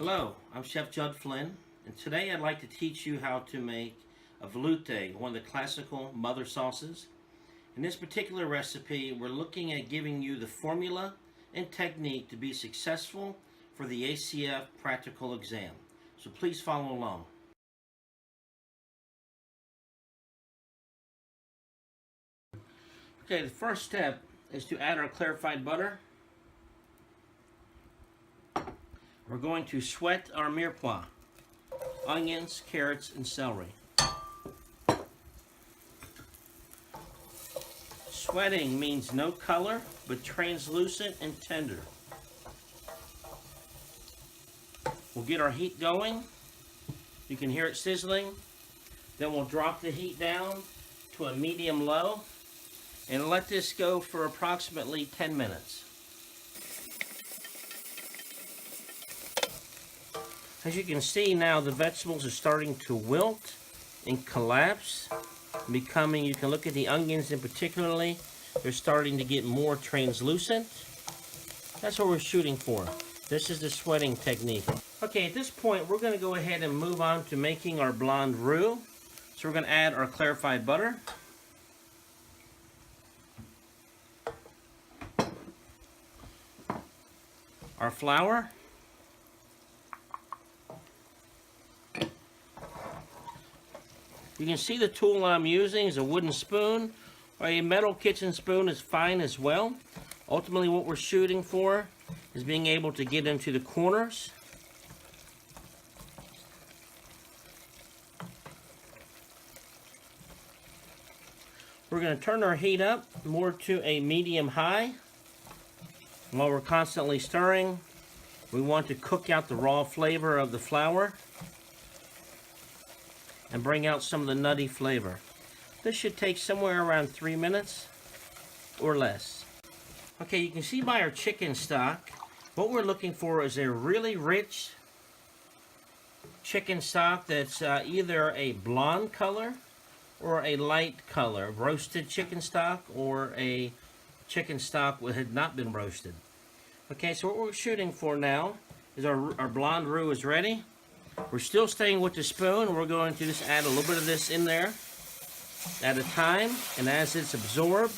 Hello, I'm Chef Jud Flynn, and today I'd like to teach you how to make a velouté, one of the classical mother sauces. In this particular recipe, we're looking at giving you the formula and technique to be successful for the ACF practical exam. So please follow along. Okay, the first step is to add our clarified butter. We're going to sweat our mirepoix, onions, carrots, and celery. Sweating means no color, but translucent and tender. We'll get our heat going. You can hear it sizzling. Then we'll drop the heat down to a medium low and let this go for approximately 10 minutes. As you can see now, the vegetables are starting to wilt and collapse, becoming, you can look at the onions in particularly, they're starting to get more translucent. That's what we're shooting for. This is the sweating technique. Okay, at this point, we're gonna go ahead and move on to making our blonde roux. So we're gonna add our clarified butter. Our flour. You can see the tool I'm using is a wooden spoon, or a metal kitchen spoon is fine as well. Ultimately what we're shooting for is being able to get into the corners. We're going to turn our heat up more to a medium high. While we're constantly stirring, we want to cook out the raw flavor of the flour and bring out some of the nutty flavor. This should take somewhere around 3 minutes or less. Okay, you can see by our chicken stock, what we're looking for is a really rich chicken stock that's either a blonde color or a light color, roasted chicken stock or a chicken stock that had not been roasted. Okay, so what we're shooting for now is our blonde roux is ready. We're still staying with the spoon. We're going to just add a little bit of this in there at a time, and as it's absorbed,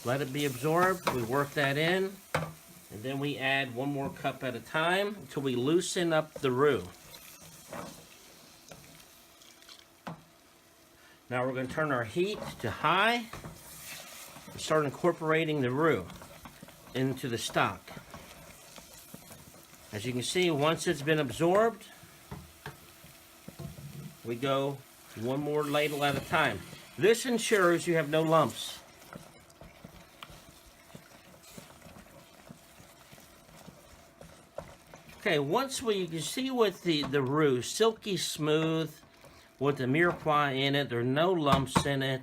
let it be absorbed. We work that in, and then we add one more cup at a time until we loosen up the roux. Now we're going to turn our heat to high and start incorporating the roux into the stock. As you can see, once it's been absorbed, we go one more ladle at a time. This ensures you have no lumps. Okay, you can see with the roux, silky smooth, with the mirepoix in it, there are no lumps in it.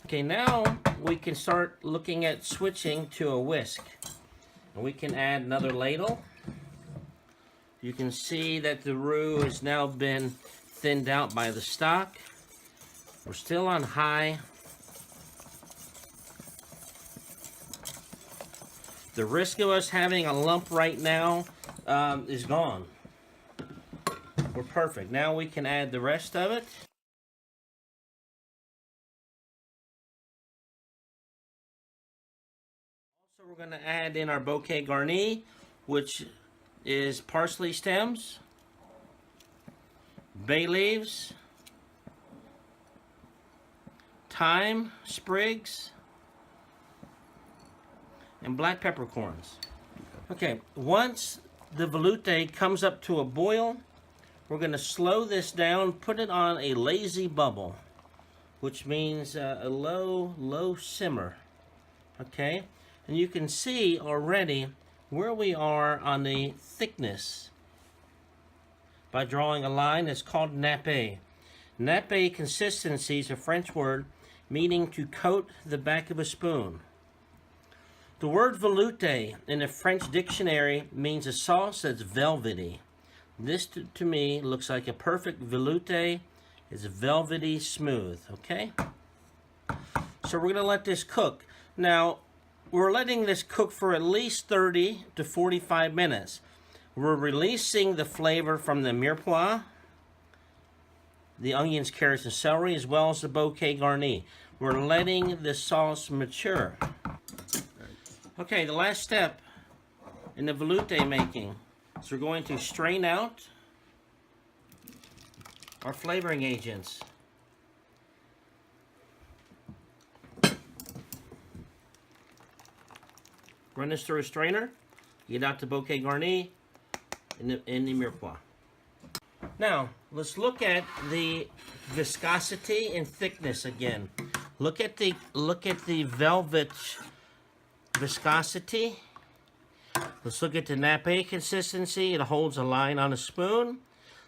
Okay, now we can start looking at switching to a whisk. And we can add another ladle. You can see that the roux has now been thinned out by the stock. We're still on high. The risk of us having a lump right now is gone. We're perfect. Now we can add the rest of it. Also, we're going to add in our bouquet garni, which is parsley stems, bay leaves, thyme sprigs, and black peppercorns. Okay, once the velouté comes up to a boil, we're going to slow this down, put it on a lazy bubble, which means a low simmer. Okay, and you can see already where we are on the thickness by drawing a line. It's called nappe. Nappe consistency is a French word meaning to coat the back of a spoon. The word velouté in a French dictionary means a sauce that's velvety. This to me looks like a perfect velouté. It's velvety smooth, okay? So we're gonna let this cook. Now, we're letting this cook for at least 30 to 45 minutes. We're releasing the flavor from the mirepoix, the onions, carrots, and celery, as well as the bouquet garni. We're letting the sauce mature. Okay, the last step in the velouté making is we're going to strain out our flavoring agents. Run this through a strainer, get out the bouquet garni and the mirepoix. Now, let's look at the viscosity and thickness again. Look at the velvet viscosity. Let's look at the nappe consistency. It holds a line on a spoon.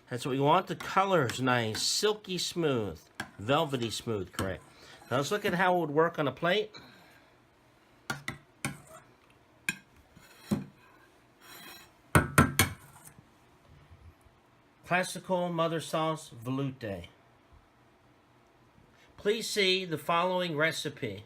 That's what we want. The color's nice, silky smooth, velvety smooth, correct. Now let's look at how it would work on a plate. Classical mother sauce velouté. Please see the following recipe.